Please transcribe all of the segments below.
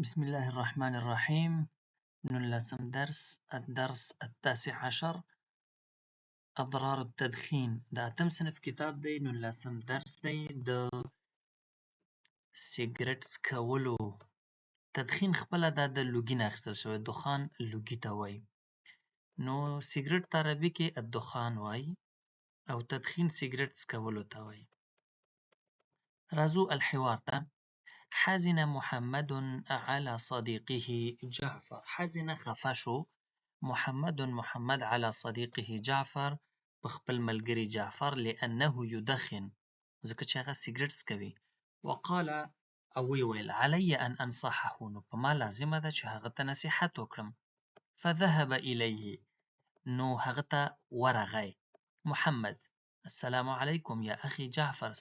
بسم الله الرحمن الرحيم. نلسم الدرس 19. أضرار التدخين. دا اتم صنف کتاب دی. نلسم درس دی د سیګریټ څکولو. تدخین خپله دا د لوګي نه اخیستل شوی. دخان لوګي ته وایي. نو سیګریټ په عربي کې الدخان وایي او تدخین سیګریټ څکولو ته وایي. راځو الحوار ته. حزن محمد على صديقه جعفر. حزن خفه شو محمد على صديقه جعفر په خپل ملګري جعفر لأنه يدخن ځکه چې هغه سیګریټ څکوي. وقال او ویل علي ان انصحه نو په ما لازمه ده چې هغه ته نصیحت وکړم. فذهب إليه نو هغه ته ورغی محمد. السلام علیکم یا اخي جعفر.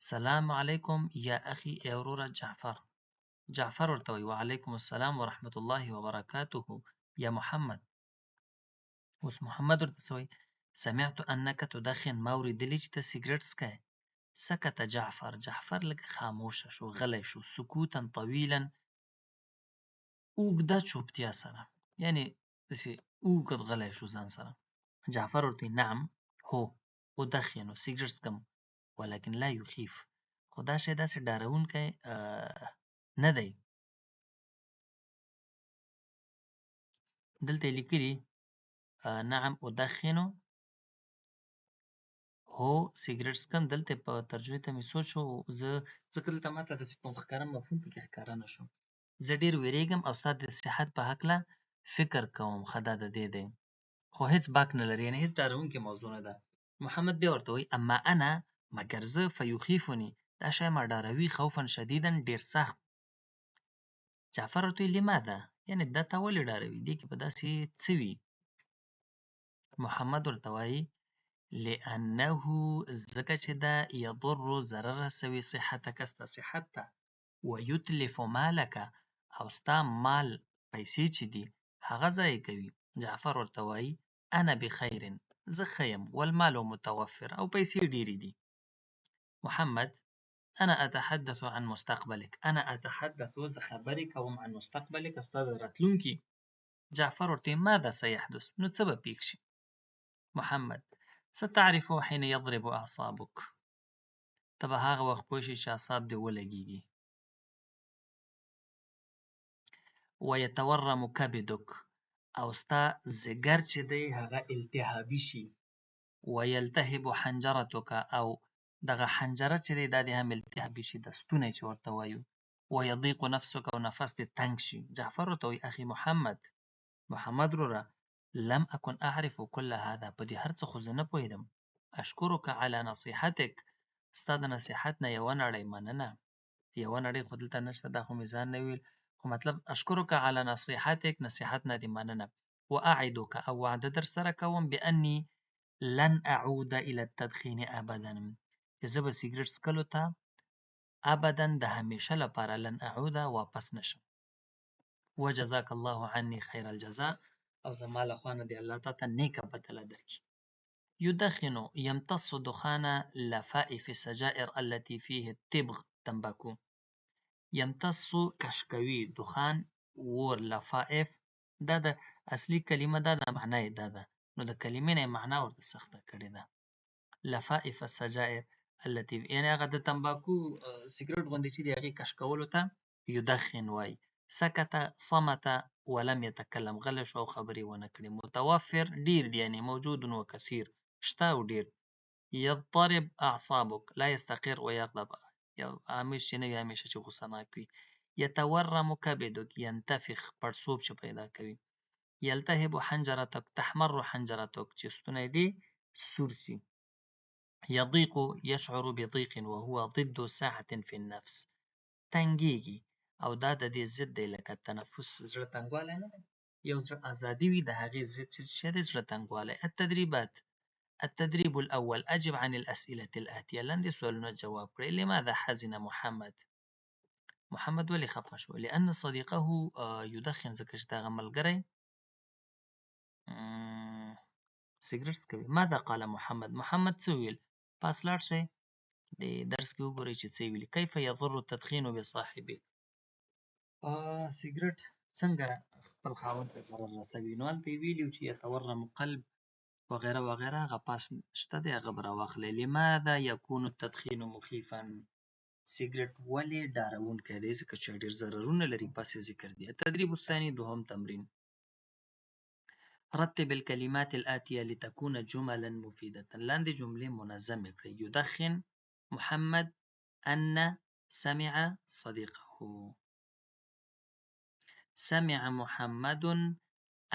سلام علیکم یا اخي ای وروره جعفر. جعفر ورته وی وعلیکم السلام ورحمة الله وبرکاته یا محمد. اوس محمد ورته څه وی؟ سمعت انك تدخن. ما اوریدلي چې ته سیګریټ څکې. سکت جعفر. جعفر لږ خاموشه شو، غلی شو. سکوتا طویلا اوږده چوپتیا سره، یعنی داسې اوږد غلی شو ځان سره. جعفر ورته نعم هو ادخن سیګریټ څکم ولكن لا يخيف خو دا شی داسې ډارونکی نه دی. دلته یې لیکلي نعم ادخن هو سیګریټ څکم. دلته په ترجمې ته مې سوچ وو زه ځکه دلته ماته داسې په ښکاره مفهوم پکې ښکاره نه شو. زه ډېر ویرېږم او ستا د صحت په هکله فکر کوم. ښه دا د دې دی خو هېڅ باک نه لري، یعنې هېڅ ډارونکې موضوع نه ده. محمد بیا ورته وایي اما انا مګر زه فیخیفني دا شی ما ډاروي خوفا شدیدا ډېر سخت. جعفر ورته وایي لماذا یعنې دا تا ولې ډاروي، دې کې به داسې څه وي. محمد ورته وایي لأنه ځکه چې دا یضر ضرر رسوي صحتک ستا صحت ته ویتلف مالک او ستا مال پیسې چې دي هغه ضایع کوي. جعفر ورته وایي انا بخیر زه ښه یم والمال متوفر او پیسې ډېرې دي. محمد انا اتحدث عن مستقبلك. انا اتحدث زه خبرې کوم عن مستقبلك ستا د راتلونکي. جعفر ورته ماذا سيحدث نو څه به پیښ شي. محمد ستعرف حين يضرب أعصابك. ته به هغه وخت پوه شې چې اعصاب دې ولګېږي. ويتورم كبدك او ستا ځګر چې دی هغه التهابي شي. ويلتهب حنجرتك او دغه حنجره چې دی دا دې هم التهابي شي، د ستونی چې ورته وایو. ويضيق نفسك او نفس دې تنګ شي. جعفر ورته وایي اخي محمد وروره لم أكن أعرف كل هذا په دې هر څه خو زه نه پوهېدم. أشكرك على نصيحتك ستا د نصیحت نه یوه نړۍ مننه. یوه نړۍ خو دلته نشته، دا خو مې ځان نه ویل، خو مطلب أشكرك على نصيحتك نصیحت نه دې مننه. وأعدك او وعده در سره کوم بأني لن أعود إلى التدخين أبدا چې زه به سیګریټ څکلو ته ابدا د همیشه لپاره لن أعود واپس نشم. وجزاك الله عني خير الجزاء او زما له خوا نه دې الله تا ته نیکه بدله درکړي. يدخن يمتص دخان لفائف السجائر التي فيه التبغ تنباکو. يمتص کشکوي دخان ور لفائف دا د اصلي کلمه دا د معنی دا ده، نو د کلمې نه معنا ورته سخته کړې ده. لفائف السجائر التي یعنې هغه د تنباکو سیګریټ غوندې چې د هغې کشکولو ته يدخن وایي. سکت صمت ولم يتکلم غلی شو او خبرې ونه کړې. متوفر ډیر دی یعنې موجود و کثیر شته او ډیر. يضطرب اعصابك لا يستقر ويغضب یو همیش چې نه وي همیشه چې غوسه ناک وي. يتورم كبدك ينتفخ پړسوب چې پیدا کوي. يلتهب حنجرتك تحمر حنجرتك چې ستونی دې سور شي. يضيق يشعر بضيق وهو ضد سعة في النفس. تنګېږي او دا د دې ضد دی لکه تنفس زړه تنګوالی نه دی، یو زړه ازادي وي د هغې ضد چې دی زړه تنګوالی. التدريب الأول أجب عن الأسئلة الآتية. لاندې سوالونه جواب کړئ. لماذا حزن محمد ولې خفه شو؟ لأن صديقه يدخن ځکه چې د هغه ملګری سیګریټ څکوي. ماذا قال محمد څه وویل؟ پاس لاړ شئ د درس کې وګورئ چې څه ویلي. کیف یضر التدخین بصاحبه. سیګرټ څنګه خپل خاوند ته ضرر رسوي؟ نو هلته یې ویلي چې یتورم قلب وغیره وغیره، هغه پاس شته دی، هغه به راواخلئ. لماذا یکون التدخین مخیفا؟ سیګرټ ولې ډارونکی دی؟ ځکه چې ډېر ضررونه لري، پس یې ذکر دي. التدریب الثاني، دوهم تمرین. رتب الكلمات الآتية لتكون جملا مفيدة. لاندې جملې منظمې کړئ. يدخن محمد أن سمع صديقه. سمع محمد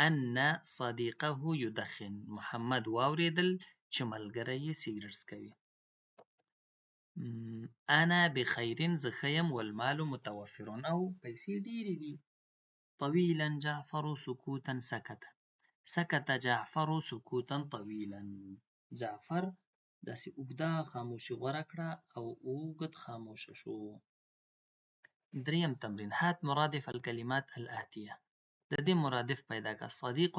أن صديقه يدخن. محمد واورېدل چې ملګری یې سیګرټ څکوي. أنا بخير، زه ښه یم، والمال متوفر، او پیسې ډېرې دي. طويلا جعفر سکوتا سکت. سکت جعفر سکوتا طويلا. جعفر داسې اوږده خاموشي غوره کړه او اوږد خاموشه شو. دریم تمرین. هات مرادف الكلمات الآتیه. د دې مرادف پیدا کړه. صدیق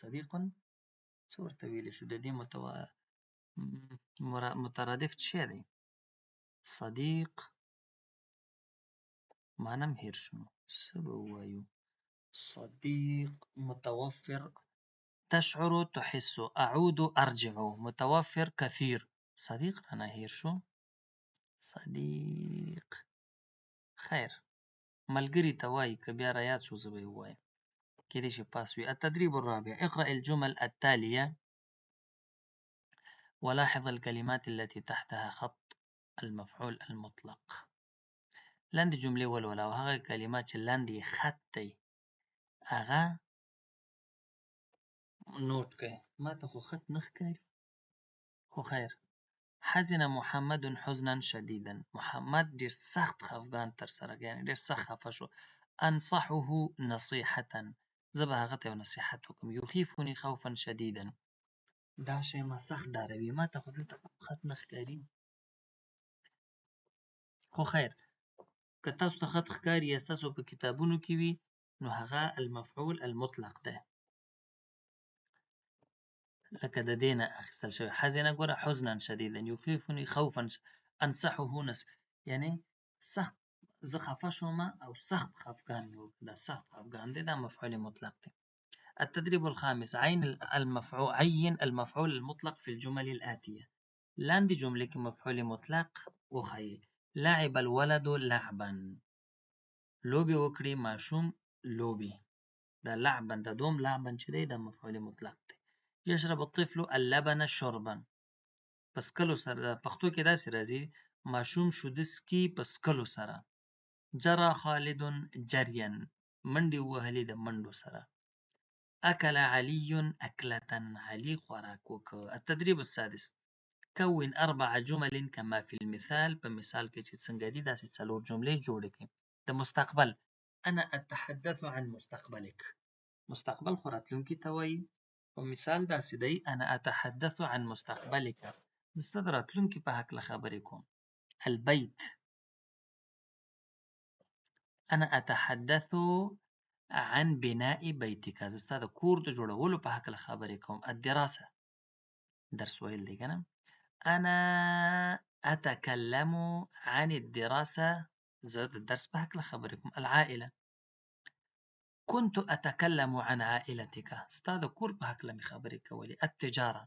صدیق څه ورته ویلی شو؟ د دې مترادف څه دی؟ صدیق معنی هیر شو، څه به ووایو؟ صديق متوفر. تشعر تحس. أعود أرجع. متوفر كثير. صديق رانه هیر شو. صديق خیر ملګري ته وایي، که بیا را یاد شو زه به یې ووایم، کېدای شي پاس وي. التدريب الرابع. اقرأ الجمل التالية ولاحظ الكلمات التي تحتها خط المفعول المطلق. لاندې جملې ولوله او هغه کلمات چې لاندې خط دی هغه نوٹ کړئ. ما ته خو خط نه ښکاري، خو خیر. حزن محمد حزنا شديدا. محمد ډېر سخت خفګان تر سره کړ، یعنې ډېر سخت خفه شو. انصحه نصيحة. زه به هغه ته یو نصیحت وکړم. یخیفني خوفا شديدا. دا شی ما سخت ډاروي. ما ته خو دلته خط نه ښکاري، خو خیر که تاسو ته خط ښکاري یا ستاسو په کتابونو کې وي نو هغه المفعول المطلق دی، لکه د دې نه اخیستل شوی. حزن ګوره حزنا شديدا، یخیفني خوفا، انصحه یعنی سخت زه خفه شوم او سخت خفګان مې وکړ. دا سخت خفګان دی، دا مفعول مطلق دی. التدريب الخامس. عين المفعول المطلق في الجمل الآتية. لاندې جملې کې مفعول مطلق وښایئ. لعب الولد لعبا. لوبې وکړي ماشوم لوبې. دا لعبا، دا دوم لعبا چې دی دا مفعول مطلق دی. يشرب الطفل اللبن شربا. په څکلو سره پښتو کې داسې راځي ماشوم شوده څکي په څکلو سره. جرى خالد جريا. منډې ووهلې د منډو سره. أكل علي أكلة. علي خوراک وکړ. التدريب السادس. كون 4 جمل كما في المثال. په مثال کې چې څنګه دي داسې 4 جملې جوړې کړئ. د مستقبل. أنا أتحدث عن مستقبلك. مستقبل خو راتلونکي ته وایي. په مثال داسې دی أنا أتحدث عن مستقبلك. زه ستا د راتلونکي په هکله خبرې کوم. البيت. أنا أتحدث عن بناء بيتك. زه ستا د کور د جوړولو په هکله خبرې کوم. الدراسة. درس ویل دی که نه. أنا أتكلم عن الدراسة. زه د درس په هکله خبرې کوم. العائلة. كنت أتكلم عن عائلتك. ستا د کور په هکله مې خبرې کولې. التجارة.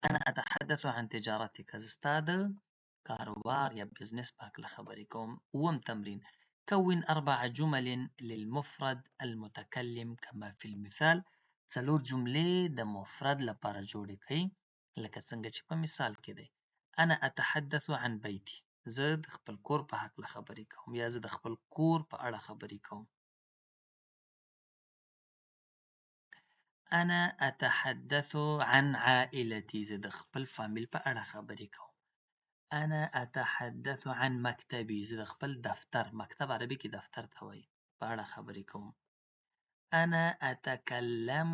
أنا أتحدث عن تجارتك. زه ستا د کاروبار یا بزنس په هکله خبرې کوم. اووم تمرین. كون 4 جمل للمفرد المتكلم كما في المثال. 4 جملې د مفرد لپاره جوړې کړئ لکه څنګه چې په مثال کې دی. أنا أتحدث عن بيتي. زه د خپل کور په هکله خبرې کوم یا زه د خپل کور په اړه خبرې کوم. أنا أتحدث عن عائلتي. زه د خپل فامیل په اړه خبرې کوم. أنا أتحدث عن مكتبي. زه د خپل دفتر، مکتب عربي کې دفتر ته وایي، په اړه خبرې کوم. أنا أتكلم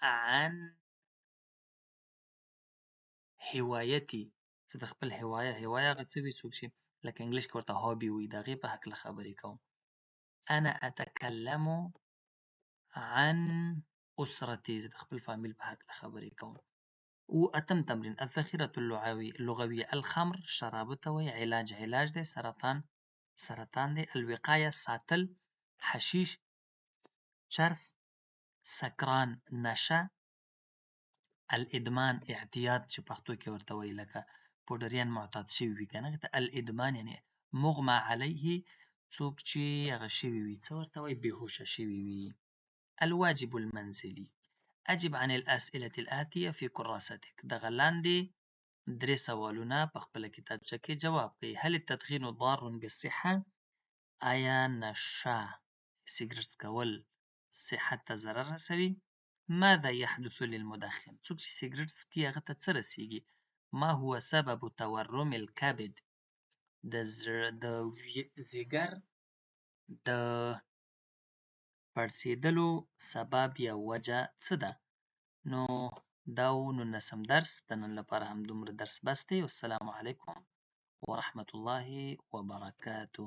عن هوايتي. زه د خپل هوايه هغه څه وي څوک چې لکه انګلیش کې ورته هابي وي د هغې په هکله خبرې کوم. أنا أتكلم عن أسرتي. زه د خپل فامیل په هکله خبرې کوم. اتم تمرین. الذخیرة اللغویه. الخمر شرابو ته وایي. علاج دی. سرطان سرطان دی. الوقایه ساتل، حشیش، چرس، سکران نشه، الادمان اعتیاد چې پښتو کې ورته وایي لکه پوډریان معتاد شوي وي کنه الادمان یعنی مغمى علیه څوک چې هغه شوي وي څه ورته وایي بېهوشه شوي وي. الواجب المنزلي اجب عن الاسئلة الآتية في كراستك. دغه لاندې 3 سوالونه په خپله کتابچه کې جواب کوي. هل التدخين ضار بالصحة؟ آیا نشه سیګرټ څکول صحت ته ضرر رسوي؟ ماذا يحدث للمدخن؟ څوک چې سیګرټ څکي هغه ته څه رسیږي؟ ما هو سبب تورم الكبد؟ د ځیګر د پړسېدلو سبب یا وجه څه ده؟ نو دا و 19 درس. د نن لپاره همدومره درس بس دی. والسلام علیکم ورحمة الله وبرکاته.